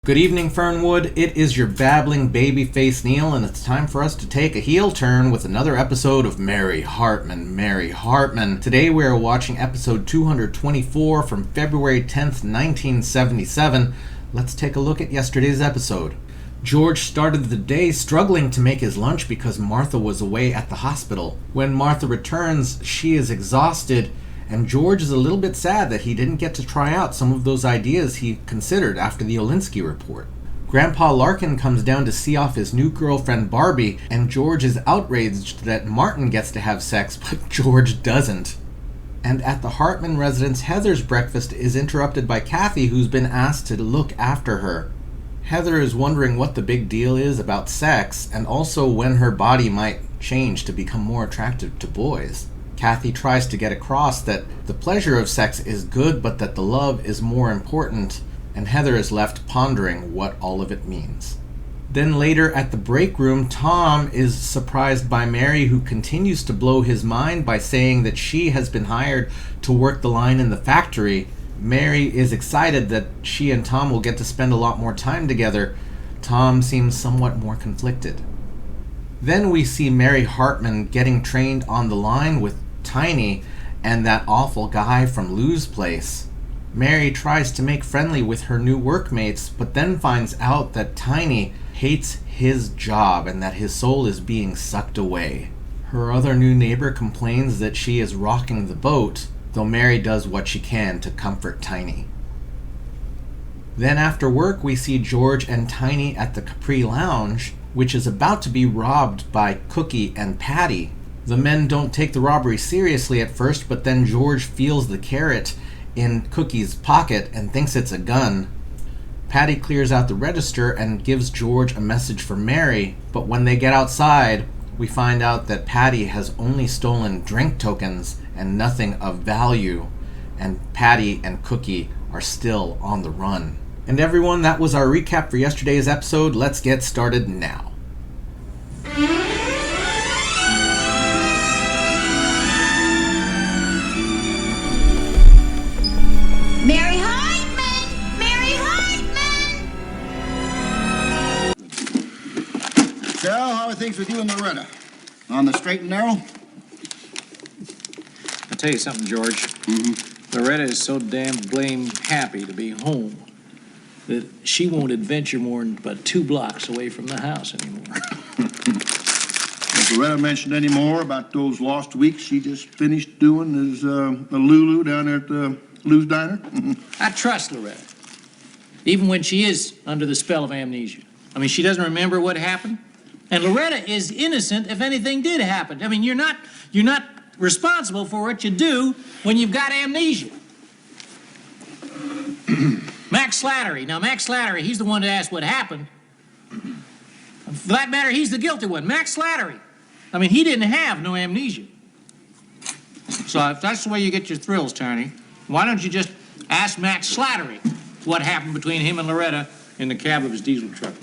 Good evening, Fernwood. It is your babbling babyface Neil, and it's time for us to take a heel turn with another episode of Mary Hartman. Mary Hartman. Today we are watching episode 224 from February 10th, 1977. Let's take a look at yesterday's episode. George started the day struggling to make his lunch because Martha was away at the hospital. When Martha returns, she is exhausted, and George is a little bit sad that he didn't get to try out some of those ideas he considered after the Olinsky report. Grandpa Larkin comes down to see off his new girlfriend Barbie, and George is outraged that Martin gets to have sex, but George doesn't. And at the Hartman residence, Heather's breakfast is interrupted by Kathy, who's been asked to look after her. Heather is wondering what the big deal is about sex, and also when her body might change to become more attractive to boys. Kathy tries to get across that the pleasure of sex is good, but that the love is more important, and Heather is left pondering what all of it means. Then later at the break room, Tom is surprised by Mary, who continues to blow his mind by saying that she has been hired to work the line in the factory. Mary is excited that she and Tom will get to spend a lot more time together. Tom seems somewhat more conflicted. Then we see Mary Hartman getting trained on the line with Tiny and that awful guy from Lou's place. Mary tries to make friendly with her new workmates, but then finds out that Tiny hates his job and that his soul is being sucked away. Her other new neighbor complains that she is rocking the boat, though Mary does what she can to comfort Tiny. Then after work, we see George and Tiny at the Capri Lounge, which is about to be robbed by Cookie and Patty. The men don't take the robbery seriously at first, but then George feels the carrot in Cookie's pocket and thinks it's a gun. Patty clears out the register and gives George a message for Mary, but when they get outside, we find out that Patty has only stolen drink tokens and nothing of value, and Patty and Cookie are still on the run. And everyone, that was our recap for yesterday's episode. Let's get started now. Mary Hartman! Mary Hartman! So, how are things with you and Loretta? On the straight and narrow? I'll tell you something, George. Loretta is so damn blame happy to be home that she won't adventure more than about 2 blocks away from the house anymore. Has Loretta mentioned any more about those lost weeks she just finished doing as a Lulu down there at Lou's Diner? I trust Loretta, even when she is under the spell of amnesia. I mean, she doesn't remember what happened. And Loretta is innocent if anything did happen. I mean, you're not responsible for what you do when you've got amnesia. Max Slattery. Now, Max Slattery, he's the one that asked what happened. For that matter, he's the guilty one. Max Slattery. I mean, he didn't have no amnesia. So if that's the way you get your thrills, Tony, why don't you just ask Max Slattery what happened between him and Loretta in the cab of his diesel truck?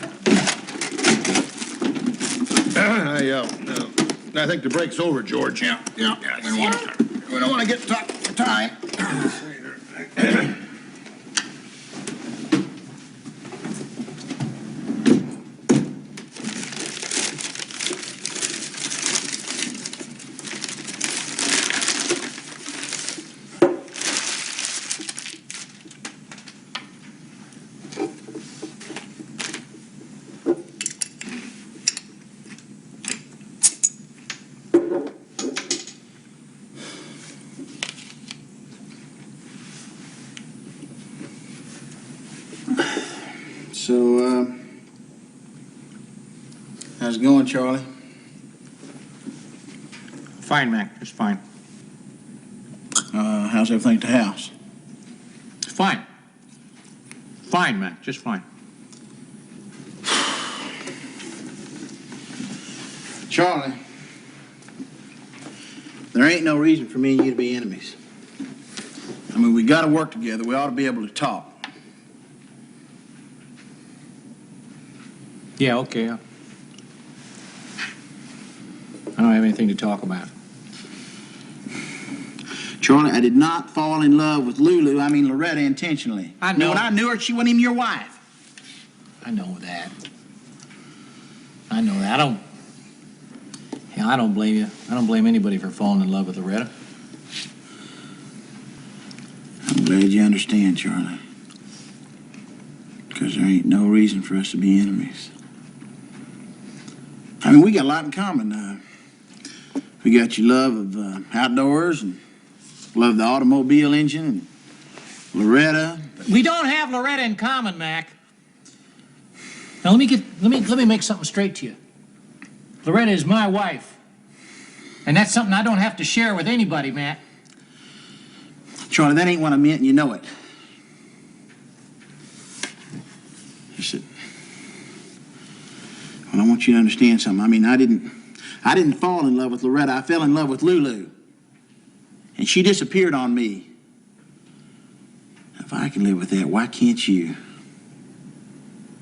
I think the break's over, George. Yeah. We don't want to get stuck for time. So, how's it going, Charlie? Fine, Mac, just fine. How's everything at the house? Fine. Fine, Mac, just fine. Charlie, there ain't no reason for me and you to be enemies. I mean, we gotta work together. We ought to be able to talk. Yeah, okay. I don't have anything to talk about. Charlie, I did not fall in love with Loretta intentionally. I know. When I knew her, she wasn't even your wife. I know that. I know that. I don't blame you. I don't blame anybody for falling in love with Loretta. I'm glad you understand, Charlie. Because there ain't no reason for us to be enemies. I mean, we got a lot in common now. We got your love of outdoors and love of the automobile engine and Loretta. We don't have Loretta in common, Mac. Now let me make something straight to you. Loretta is my wife. And that's something I don't have to share with anybody, Mac. Charlie, that ain't what I meant, and you know it. You said, well, I want you to understand something. I mean, I didn't fall in love with Loretta. I fell in love with Lulu. And she disappeared on me. If I can live with that, why can't you?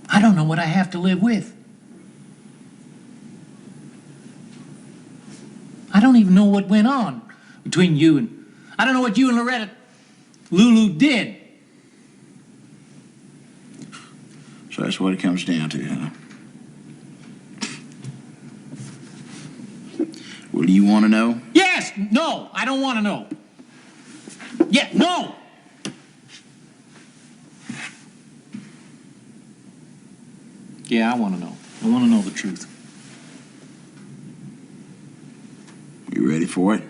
I don't know what I have to live with. I don't even know what went on between you and... I don't know what you and Lulu did. So that's what it comes down to, huh? Well, do you want to know? Yes! No! I don't want to know. Yeah, no! Yeah, I want to know. I want to know the truth. You ready for it?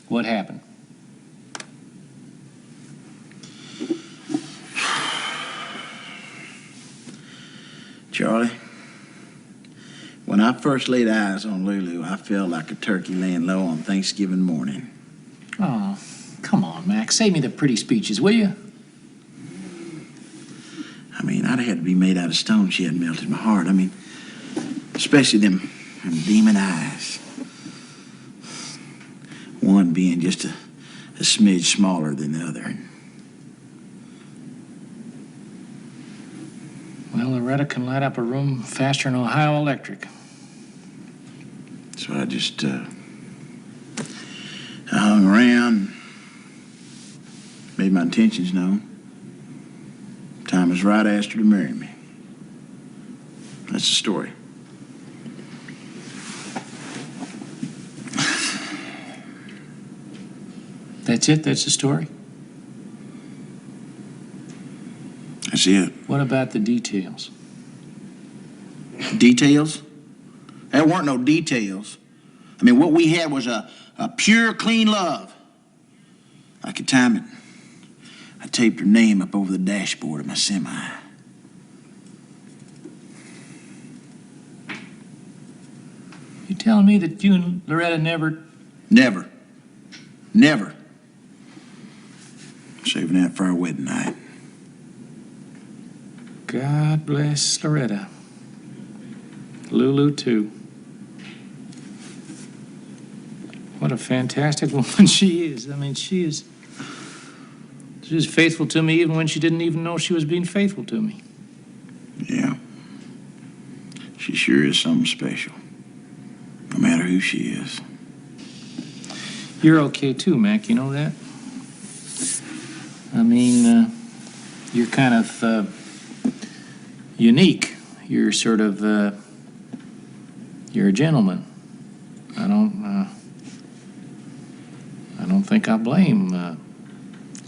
What happened? Charlie, when I first laid eyes on Lulu, I felt like a turkey laying low on Thanksgiving morning. Oh, come on, Max. Save me the pretty speeches, will you? I mean, I'd have had to be made out of stone. She hadn't melted my heart. I mean, especially them demon eyes. One being just a smidge smaller than the other. Well, Loretta can light up a room faster than Ohio Electric. So I just, I hung around, made my intentions known. Time was right, I asked her to marry me. That's the story. That's it? That's the story? That's it. What about the details? Details? There weren't no details. I mean, what we had was a pure, clean love. I could time it. I taped her name up over the dashboard of my semi. You telling me that you and Loretta never... Never. Never. Saving that for our wedding night. God bless Loretta. Lulu, too. What a fantastic woman she is. I mean, she was faithful to me even when she didn't even know she was being faithful to me. Yeah. She sure is something special. No matter who she is. You're okay, too, Mac. You know that? I mean, you're kind of unique. You're sort of, you're a gentleman. I don't think I blame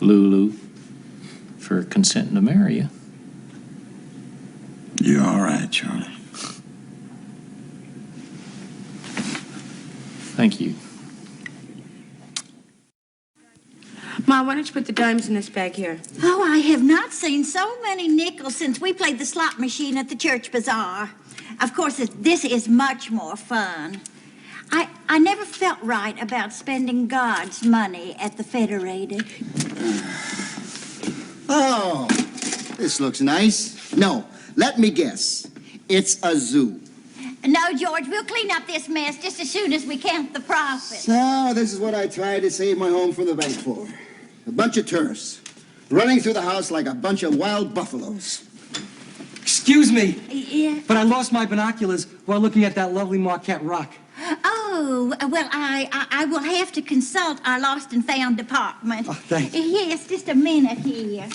Lulu for consenting to marry you. You're all right, Charlie. Thank you. Ma, why don't you put the dimes in this bag here? Oh, I have not seen so many nickels since we played the slot machine at the church bazaar. Of course, this is much more fun. I never felt right about spending God's money at the Federated. Oh, this looks nice. No, let me guess. It's a zoo. No, George, we'll clean up this mess just as soon as we count the profit. So, this is what I tried to save my home from the bank for. A bunch of tourists running through the house like a bunch of wild buffaloes. Excuse me, Yeah. but I lost my binoculars while looking at that lovely Marquette rock. Oh, Oh, well, I will have to consult our lost and found department. Oh, thank you. Yes, just a minute here.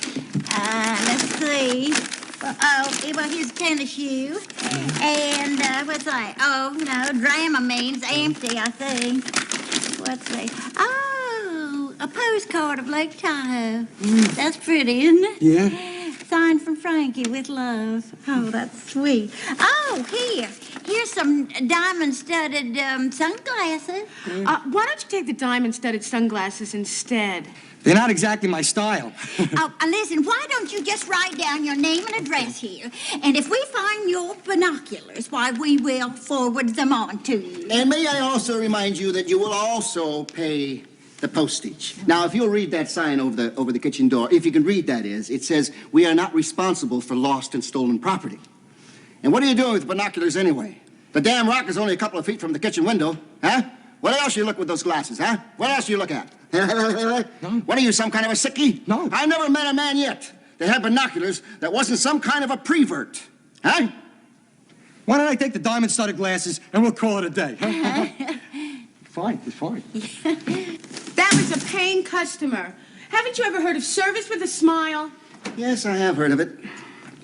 Let's see. Well, here's a tennis shoe. And, what's that? Oh, no, Dramamine's empty, I think. What's that? Oh, a postcard of Lake Tahoe. That's pretty, isn't it? Yeah? Signed from Frankie with love. Oh, that's sweet. Oh, here's some diamond-studded sunglasses. Why don't you take the diamond-studded sunglasses instead? They're not exactly my style. Listen, why don't you just write down your name and address here? And if we find your binoculars, why, we will forward them on to you. And may I also remind you that you will also pay the postage. Now, if you'll read that sign over the kitchen door, if you can read that is, it says, "We are not responsible for lost and stolen property." And what are you doing with binoculars anyway? The damn rock is only a couple of feet from the kitchen window, huh? What else you look with those glasses, huh? What else you look at? No. What are you, some kind of a sickie? No. I've never met a man yet that had binoculars that wasn't some kind of a prevert, huh? Why don't I take the diamond-studded glasses and we'll call it a day? Fine, it's fine. That was a paying customer. Haven't you ever heard of service with a smile? Yes, I have heard of it.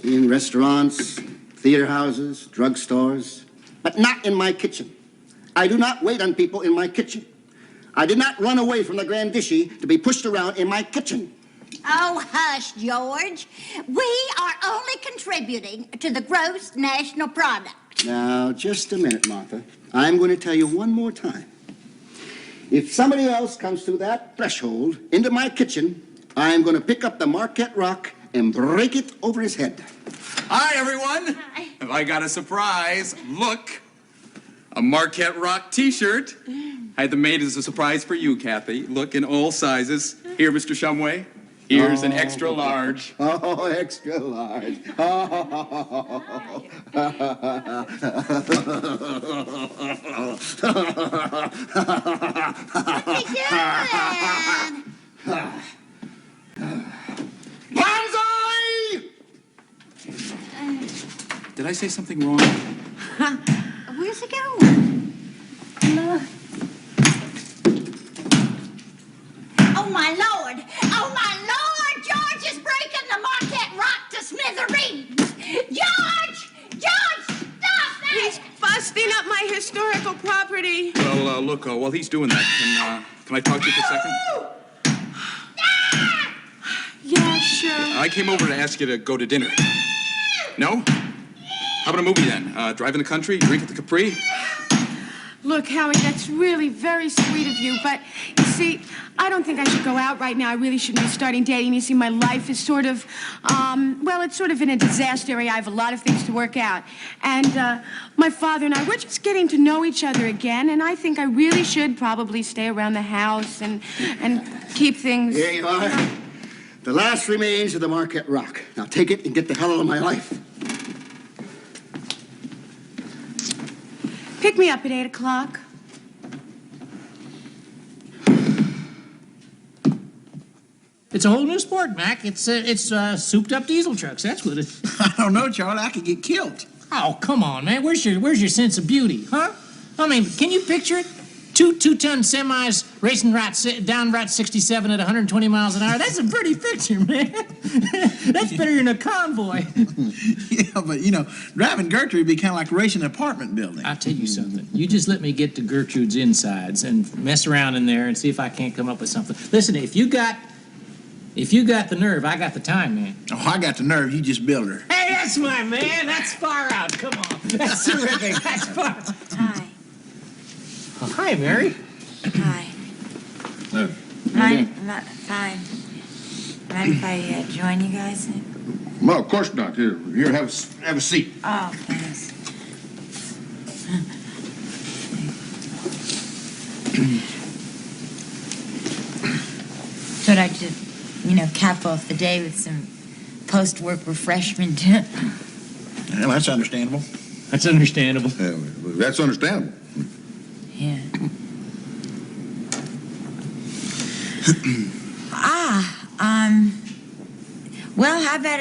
In restaurants, theater houses, drugstores, but not in my kitchen. I do not wait on people in my kitchen. I did not run away from the Grand Duchy to be pushed around in my kitchen. Oh, hush, George. We are only contributing to the gross national product. Now, just a minute, Martha. I'm going to tell you one more time. If somebody else comes through that threshold into my kitchen, I'm going to pick up the Marquette rock and break it over his head. Hi, everyone. Hi. Have I got a surprise? Look, a Marquette Rock T-shirt. I had them made as a surprise for you, Kathy. Look, in all sizes. Here, Mr. Shumway. Here's an extra large. Oh, extra large. Banzai! Did I say something wrong? Where's it going? Oh, my Lord! Oh, my Lord! George is breaking the Marquette rock to smithereens! George! George, stop that! He's busting up my historical property. Well, look, while he's doing that, can I talk to you for a second? Yeah, sure. I came over to ask you to go to dinner. No? How about a movie then? Drive in the country, drink at the Capri? Look, Howard, that's really very sweet of you, but you see, I don't think I should go out right now. I really shouldn't be starting dating. You see, my life is sort of, it's sort of in a disaster area. I have a lot of things to work out. And my father and I, we're just getting to know each other again, and I think I really should probably stay around the house and keep things... Here you are. The last remains of the Marquette rock. Now take it and get the hell out of my life. Pick me up at 8 o'clock. It's a whole new sport, Mac. It's souped-up diesel trucks. That's what it is. I don't know, Charlie. I could get killed. Oh, come on, man. Where's your sense of beauty, huh? I mean, can you picture it? Two-ton semis racing down Route 67 at 120 miles an hour. That's a pretty picture, man. That's better than a convoy. Yeah, but, driving Gertrude would be kind of like racing an apartment building. I'll tell you something. You just let me get to Gertrude's insides and mess around in there and see if I can't come up with something. Listen, if you got the nerve, I got the time, man. Oh, I got the nerve. You just build her. Hey, that's my man. That's far out. Come on. That's terrific. That's far. Hi. Oh, hi, Mary. Hi. Fine. Mind if I join you guys? Well, of course not. Here, have a seat. Oh, thanks. Thought I'd just, cap off the day with some post-work refreshment. Well, that's understandable. That's understandable. That's understandable. Yeah. Well, how about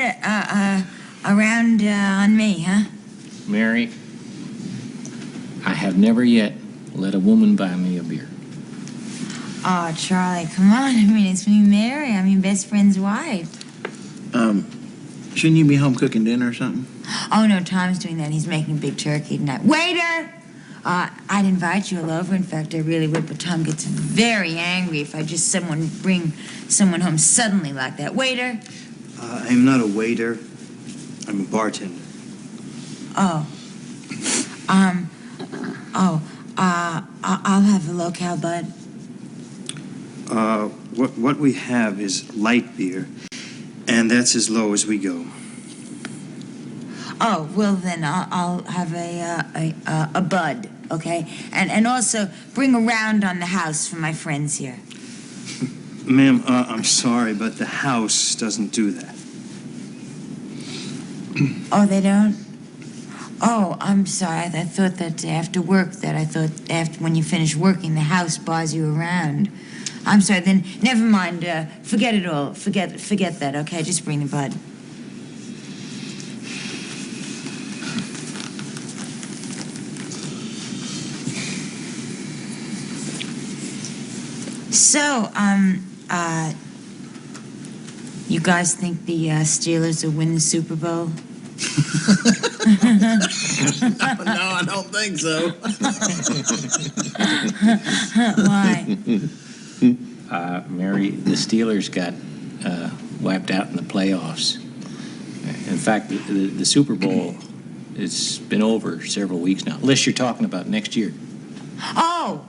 a round on me, huh? Mary, I have never yet let a woman buy me a beer. Oh, Charlie, come on. I mean, it's me, Mary. I'm your best friend's wife. Shouldn't you be home cooking dinner or something? Oh, no, Tom's doing that. He's making big turkey tonight. Waiter! I'd invite you all over. In fact, I really would, but Tom gets very angry if I just bring someone home suddenly like that. Waiter! I'm not a waiter. I'm a bartender. Oh. I'll have a low-cal, bud. What we have is light beer, and that's as low as we go. Oh, well then I'll have a bud, okay? And also bring a round on the house for my friends here. Ma'am, I'm sorry, but the house doesn't do that. Oh, they don't? Oh, I'm sorry. I thought that after work, after when you finish working, the house buys you around. I'm sorry, then never mind. Forget it all. Forget that, okay? Just bring the bud. So, you guys think the Steelers will win the Super Bowl? No, I don't think so. Why? Mary, the Steelers got wiped out in the playoffs. In fact, the Super Bowl, it's been over several weeks now, unless you're talking about next year. Oh,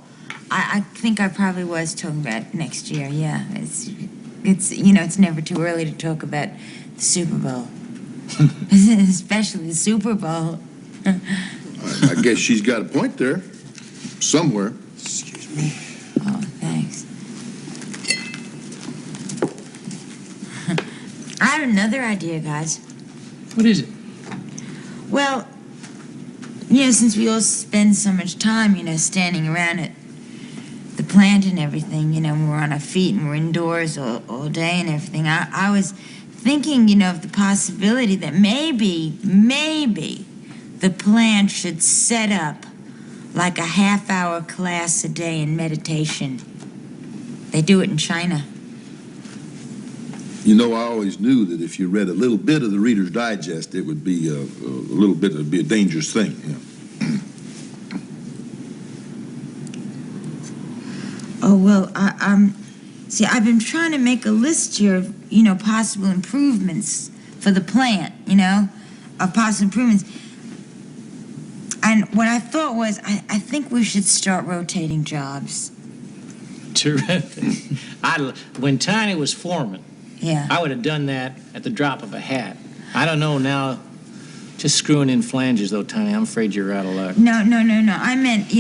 I think I probably was talking about next year. Yeah, it's never too early to talk about the Super Bowl, especially the Super Bowl. I guess she's got a point there, somewhere. Excuse me. Oh, thanks. I have another idea, guys. What is it? Well, since we all spend so much time, standing around at the plant and everything, we're on our feet and we're indoors all day and everything, I was thinking, of the possibility that maybe the plant should set up like a half-hour class a day in meditation. They do it in China. I always knew that if you read a little bit of the Reader's Digest, it would be it'd be a dangerous thing. Oh, well, see, I've been trying to make a list here of, possible improvements for the plant, of possible improvements. And what I thought was, I think we should start rotating jobs. Terrific. When Tiny was foreman, Yeah. I would have done that at the drop of a hat. I don't know now. Just screwing in flanges, though, Tiny. I'm afraid you're out of luck. No. I meant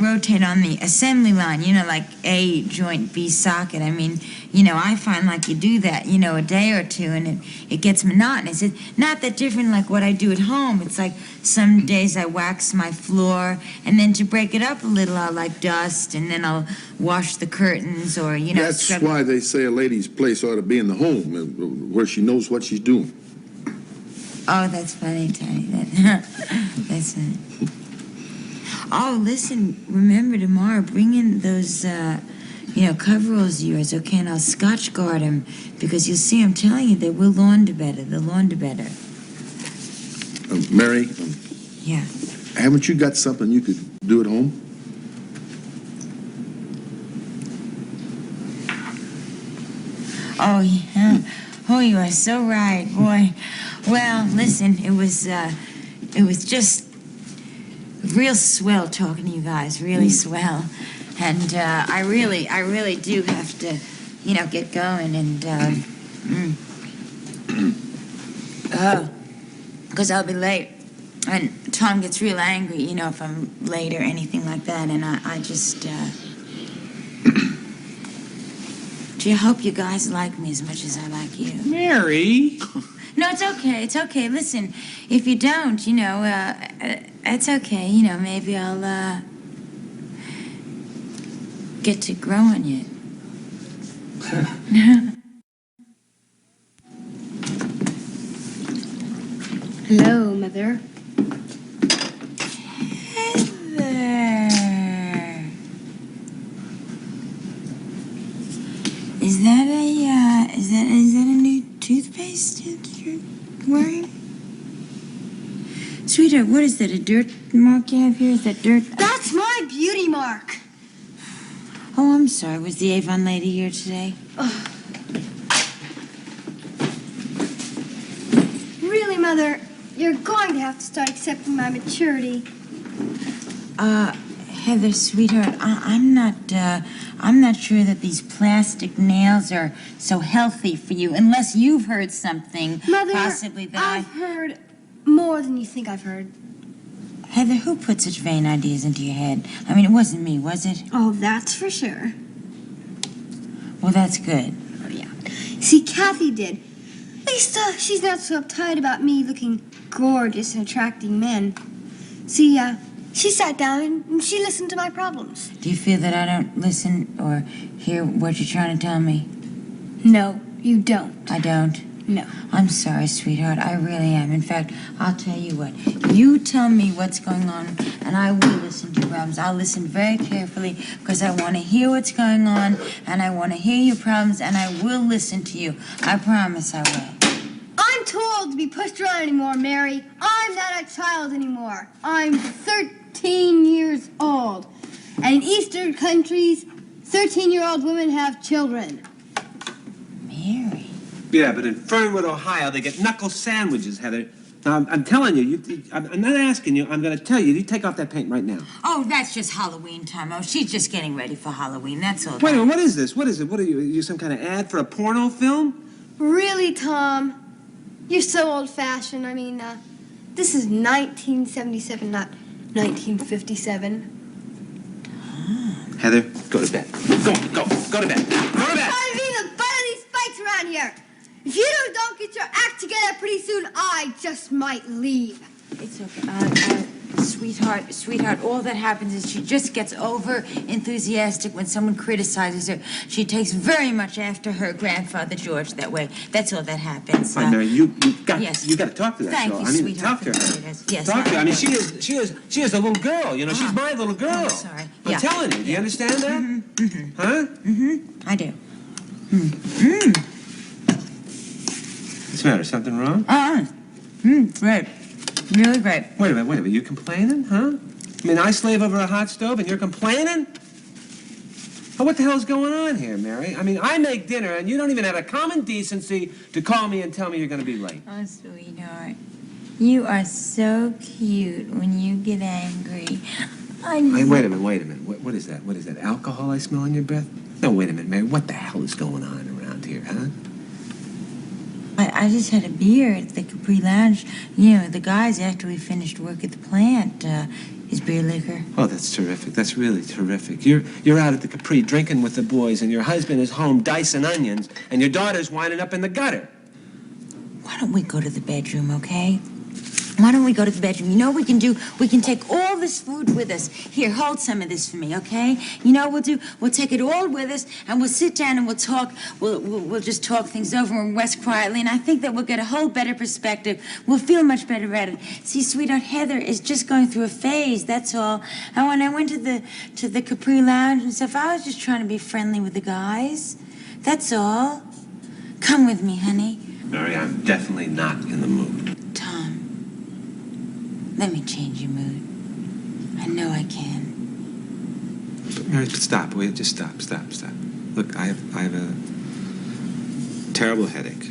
rotate on the assembly line, like A joint, B socket. I find like you do that, a day or two, and it gets monotonous. It's not that different like what I do at home. It's like some days I wax my floor, and then to break it up a little, I'll like dust, and then I'll wash the curtains, or, That's scrub. why they say a lady's place ought to be in the home, where she knows what she's doing. Oh, that's funny, Tiny. That's funny. Oh, listen, remember tomorrow, bring in those, coveralls of yours, okay? And I'll Scotch guard them, because you'll see, I'm telling you, they will launder better. They'll launder better. Mary? Yeah. Haven't you got something you could do at home? Oh, yeah. Oh, you are so right, boy. Well, listen, it was just real swell talking to you guys, really swell. And I really do have to, get going and, because I'll be late. And Tom gets real angry, if I'm late or anything like that. And I just, gee, I hope you guys like me as much as I like you. Mary! No, it's okay. It's okay. Listen, if you don't, it's okay. Maybe I'll, get to grow on you. Hello, Mother. Heather. Is that a new toothpaste that you're wearing? Sweetheart, what is that, a dirt mark you have here? Is that dirt? That's my beauty mark. Oh, I'm sorry. Was the Avon lady here today? Really, Mother, you're going to have to start accepting my maturity. Heather, sweetheart, I'm not sure that these plastic nails are so healthy for you, unless you've heard something, Mother, possibly that I've heard more than you think I've heard. Heather, who put such vain ideas into your head? I mean, it wasn't me, was it? Oh, that's for sure. Well, that's good. Oh, yeah. See, Kathy did. At least she's not so uptight about me looking gorgeous and attracting men. See, she sat down and she listened to my problems. Do you feel that I don't listen or hear what you're trying to tell me? No, you don't. I don't? No. I'm sorry, sweetheart. I really am. In fact, I'll tell you what. You tell me what's going on, and I will listen to your problems. I'll listen very carefully because I want to hear what's going on, and I want to hear your problems, and I will listen to you. I promise I will. I'm too old to be pushed around anymore, Mary. I'm not a child anymore. I'm 13 years old. And in Eastern countries, 13-year-old women have children. Mary. Yeah, but in Fernwood, Ohio, they get knuckle sandwiches, Heather. Now, I'm telling you, I'm not asking you, I'm going to tell you, you take off that paint right now. Oh, that's just Halloween time. Oh, she's just getting ready for Halloween. That's all. Wait a minute, what is this? What is it? What are you some kind of ad for a porno film? Really, Tom? You're so old-fashioned. I mean, this is 1977, not 1957. Heather, go to bed. Go to bed. Go to bed. I'm being the butt of these fights around here. If you don't get your act together pretty soon, I just might leave. It's okay. Sweetheart, all that happens is she just gets over-enthusiastic when someone criticizes her. She takes very much after her grandfather George that way. That's all that happens. All right, Mary, you got to talk to that Thank girl. you, I mean, sweetheart. talk to her. Yes, Talk to her. I mean, she is a little girl. You know, she's my little girl. I'm sorry. I'm telling you. Do you understand that? Mm-hmm. Huh? Mm-hmm. I do. What's the matter? Something wrong? Great. Really great. Wait a minute. You complaining, huh? I mean, I slave over a hot stove and you're complaining? Oh, what the hell's going on here, Mary? I mean, I make dinner and you don't even have a common decency to call me and tell me you're going to be late. Oh, sweetheart. You are so cute when you get angry. Hey, wait a minute. What is that? What is that? Alcohol I smell in your breath? No, wait a minute, Mary. What the hell is going on around here, huh? I just had a beer at the Capri Lounge. You know, the guys, after we finished work at the plant, is beer liquor. Oh, that's terrific. That's really terrific. You're out at the Capri drinking with the boys, and your husband is home dicing onions, and your daughter's winding up in the gutter. Why don't we go to the bedroom, okay? Why don't we go to the bedroom? You know what we can do? We can take all this food with us. Here, hold some of this for me, okay? You know what we'll do? We'll take it all with us, and we'll sit down and we'll talk. We'll just talk things over and rest quietly, and I think that we'll get a whole better perspective. We'll feel much better about it. See, sweetheart, Heather is just going through a phase, that's all. And when I went to the Capri Lounge and stuff, I was just trying to be friendly with the guys. That's all. Come with me, honey. Mary, I'm definitely not in the mood. Let me change your mood. I know I can. Mary, stop. Wait, just stop. Look, I have a terrible headache.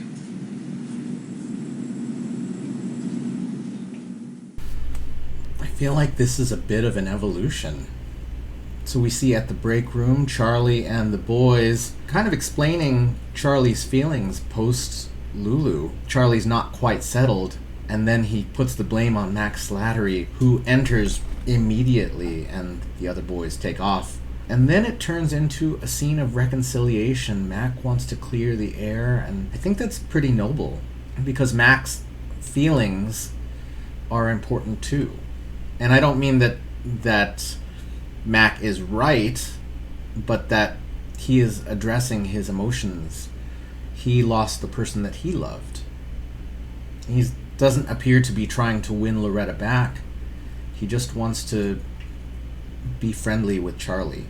I feel like this is a bit of an evolution. So we see at the break room, Charlie and the boys kind of explaining Charlie's feelings post-Lulu. Charlie's not quite settled. And then he puts the blame on Max Slattery, who enters immediately, and the other boys take off. And then it turns into a scene of reconciliation. Mac wants to clear the air, and I think that's pretty noble, because Mac's feelings are important too. And I don't mean that Mac is right, but that he is addressing his emotions. He lost the person that he loved. He doesn't appear to be trying to win Loretta back. He just wants to be friendly with Charlie.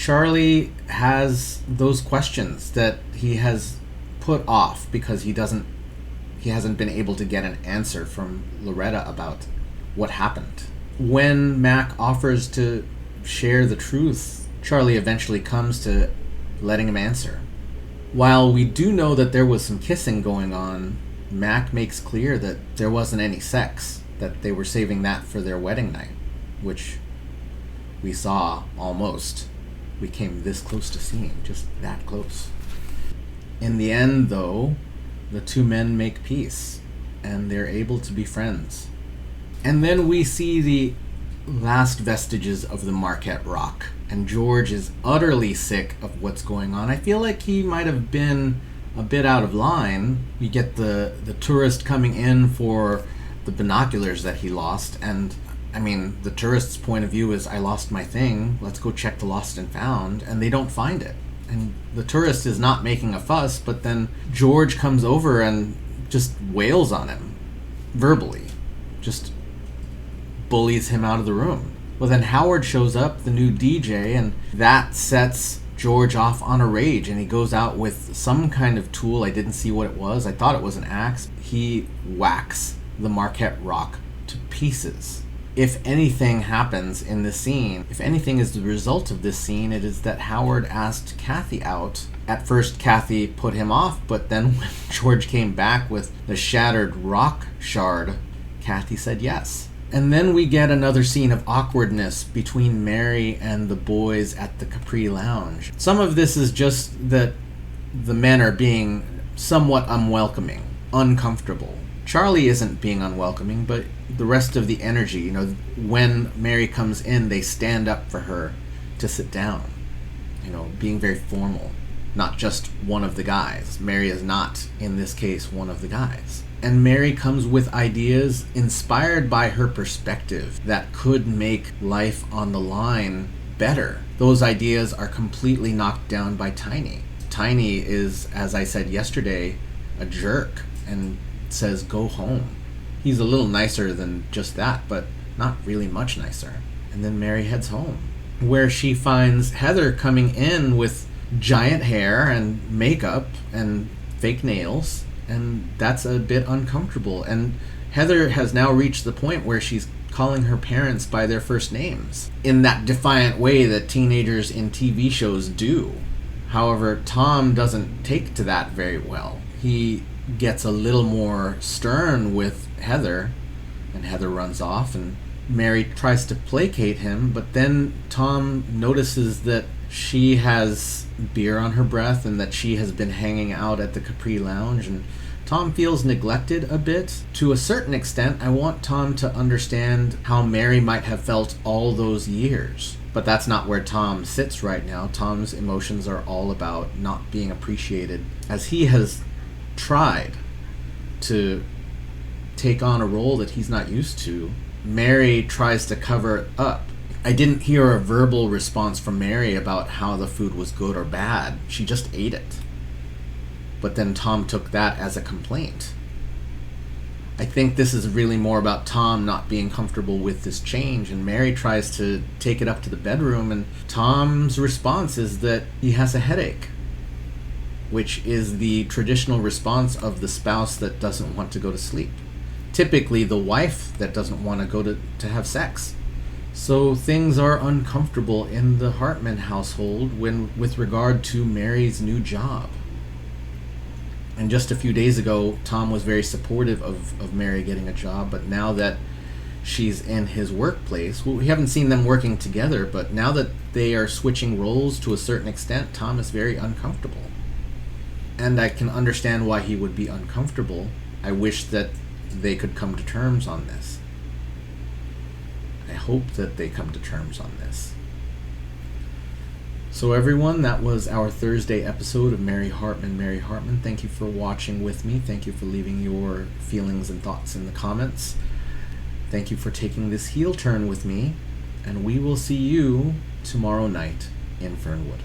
Charlie has those questions that he has put off because he hasn't been able to get an answer from Loretta about what happened. When Mac offers to share the truth, Charlie eventually comes to letting him answer. While we do know that there was some kissing going on, Mac makes clear that there wasn't any sex, that they were saving that for their wedding night, which we saw almost. We came this close to seeing, just that close. In the end, though, the two men make peace, and they're able to be friends. And then we see the last vestiges of the Marquette Rock, and George is utterly sick of what's going on. I feel like he might have been a bit out of line. We get the tourist coming in for the binoculars that he lost, and I mean, the tourist's point of view is, I lost my thing, let's go check the lost and found, and they don't find it. And the tourist is not making a fuss, but then George comes over and just wails on him, verbally, just bullies him out of the room. Well, then Howard shows up, the new DJ, and that sets George off on a rage, and he goes out with some kind of tool. I didn't see what it was. I thought it was an axe. He whacks the Marquette Rock to pieces. If anything happens in this scene, if anything is the result of this scene, it is that Howard asked Kathy out. At first, Kathy put him off, but then when George came back with the shattered rock shard, Kathy said yes. And then we get another scene of awkwardness between Mary and the boys at the Capri Lounge. Some of this is just that the men are being somewhat unwelcoming, uncomfortable. Charlie isn't being unwelcoming, but the rest of the energy, when Mary comes in, they stand up for her to sit down, being very formal. Not just one of the guys. Mary is not, in this case, one of the guys. And Mary comes with ideas inspired by her perspective that could make life on the line better. Those ideas are completely knocked down by Tiny. Tiny is, as I said yesterday, a jerk and says, go home. He's a little nicer than just that, but not really much nicer. And then Mary heads home, where she finds Heather coming in with giant hair and makeup and fake nails, and that's a bit uncomfortable. And Heather has now reached the point where she's calling her parents by their first names in that defiant way that teenagers in TV shows do. However, Tom doesn't take to that very well. He gets a little more stern with Heather, and Heather runs off, and Mary tries to placate him, but then Tom notices that she has beer on her breath and that she has been hanging out at the Capri Lounge, and Tom feels neglected a bit. To a certain extent, I want Tom to understand how Mary might have felt all those years. But that's not where Tom sits right now. Tom's emotions are all about not being appreciated, as he has tried to take on a role that he's not used to. Mary tries to cover it up. I didn't hear a verbal response from Mary about how the food was good or bad. She just ate it. But then Tom took that as a complaint. I think this is really more about Tom not being comfortable with this change, and Mary tries to take it up to the bedroom, and Tom's response is that he has a headache, which is the traditional response of the spouse that doesn't want to go to sleep. Typically the wife that doesn't want to go to have sex. So things are uncomfortable in the Hartman household with regard to Mary's new job. And just a few days ago, Tom was very supportive of Mary getting a job, but now that she's in his workplace, well, we haven't seen them working together, but now that they are switching roles to a certain extent, Tom is very uncomfortable. And I can understand why he would be uncomfortable. I wish that they could come to terms on this. I hope that they come to terms on this. So everyone, that was our Thursday episode of Mary Hartman, Mary Hartman. Thank you for watching with me. Thank you for leaving your feelings and thoughts in the comments. Thank you for taking this heel turn with me. And we will see you tomorrow night in Fernwood.